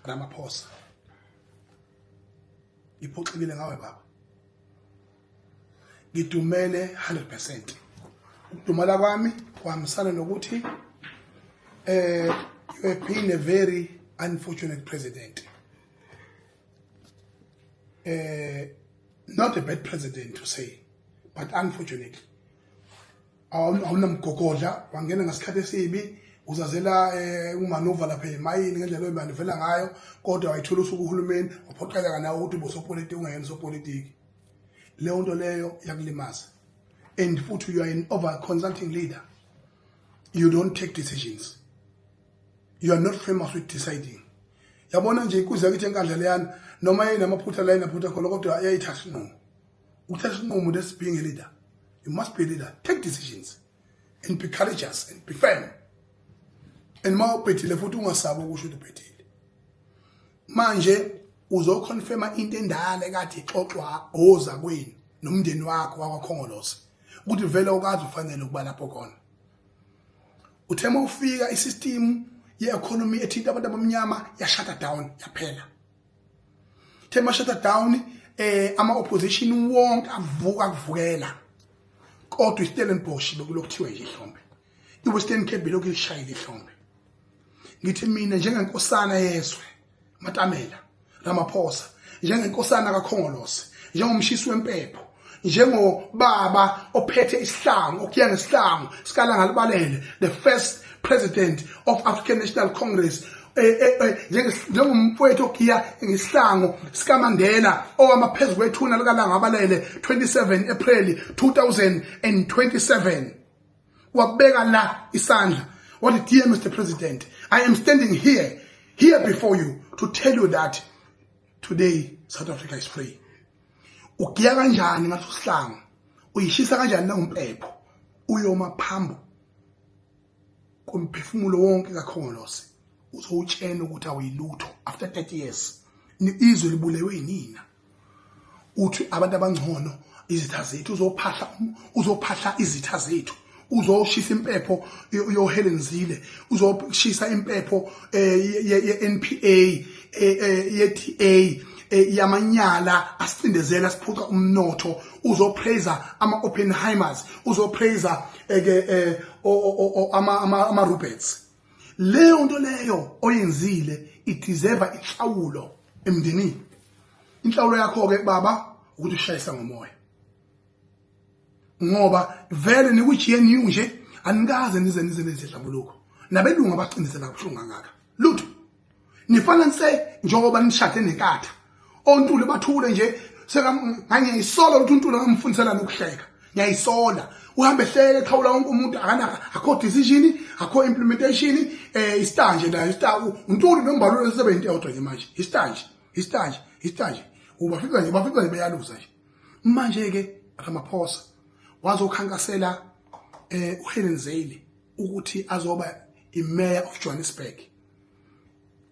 Ramaphosa iphoxekile ngawe baba ngidumele 100%. Ukudumala kwami kuhambisana nokuthi you have been a very unfortunate president. Not a bad president to say, but unfortunately. Awunamgogodla wangena ngasikhathi esibi uzazela umanuva lapha emayini ngendlela oyibandivela ngayo kodwa wayithola usuku uhulumeni waphoqeleka nawe ukuthi ubosopolitiki ungayena sopolitiki. Leyo nto leyo yakulimaza. And futhi you are an over consulting leader. You don't take decisions. You are not famous with deciding. Yabona nje ikuze kithi enkandla leyana noma yena amaphutha la inaphutha khona kodwa ayayithatha isinqumo. Uthatha isinqumo that's being a leader. You must be a leader. Take decisions and be courageous and be firm. And ma uphethile futhi ungasabi ukusho ukuthi uphethile. Manje uzoconfirma into endala ekade ixoxwa oza kweni nomndeni wakho wakwaKhongolose ukuthi vele ukazi ufanele ukuba lapho khona. Uthema ufika isystem ye-economy ethinta abantu abamnyama yashut down yaphela. Thema shut down ama-opposition wonke avuka kuvukela. Kodwa iStellenbosch bekulokuthiwa nje ihlombe. iWestern Cape lokhu lishayile ihlombe. Ngithi mina njengenkosana yeswe Matamela Ramaphosa, njengenkosana kaKhongolose, njengomshisi wempepho, njengobaba ophethe isihlangu okuya ngesihlangu sikala ngalibalele, the first president of African National Congress, njengomfowethu okuya ngesihlangu sikaMandela owamaphezulu kwethuna likala ngabalele 27 April 2027. Wabeka la isandla. What dear Mr. President, I am standing here before you to tell you that today South Africa is free. Ugiya kanjani ngaso sihlangu? Uyishisa kanjani na umpepho? Uyoma phambo komphefumulo wonke kaKhongolose. Uzowutshena ukuthi awuyilutho after 30 years. Izwe libulewe yinina. Uthi abantu abangcono izitha zethu uzophahla izitha zethu. Uzoshisa impepho yo Helen Zille, uzoshisa impepho ye-NPA, ye-TA, yamanyala asindezela siphuca umnotho, uzopraisa ama-Oppenheimers, uzopraisa ama-Ruperts. Leyo nto leyo oyenzile ideserve inhlawulo emndenini. Inhlawulo yakho-ke baba ukuthi ushayisa ngomoya. Ngoba vele nikujiye nje anikaze nize nezidlabuluko nabelungu abacindezela kabuhlungu ngaka lutho nifana nse njengoba nishade nenkatha ontule bathule nje ngiyayisola ukuthi untule ngamfundisela nokuhleka ngiyayisola uhambe ehleke eqhawula wonke umuntu akho decision akho implementation istanje la untule nombalo 70 yodwa nje manje istanje ubafika nje beyaluza nje manje ke Ramaphosa wazokhankasela uHelen Zille ukuthi azoba iMayor of Johannesburg.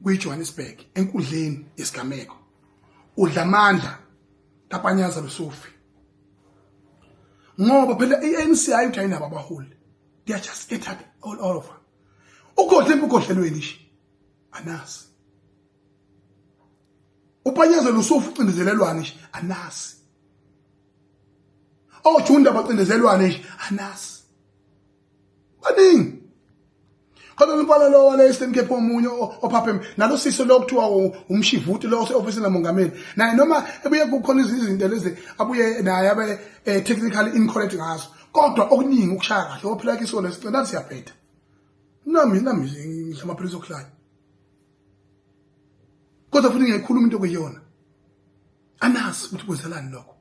KwiJohannesburg enkundleni yesigameko. Udlamandla kaPanyaza Lusufi. Ngoba phela iANC ayithayina abaholi. They are just scattered all over. Ugodlelweni nje anasi. uPanyaza Lusufi ucindezelelwane nje anasi. Junda bacindezelwane nje anasi. Baningi. Kodwa impala lo wale Eastern Cape omunye ophaphe nalo sise lokuthiwa umshivuti lo office lamongameli. Naye noma ebuye kukhona izinto lezi abuye naye abe technically incorrect ngazo. Kodwa okuningi ukushaya kahle ophela kisona sicela siyaphetha. Nami ngamaphilisi okuhlala. Kodwa futhi ngiyakhuluma into okuyona. Anasi ukuthi kwenzelani lokho.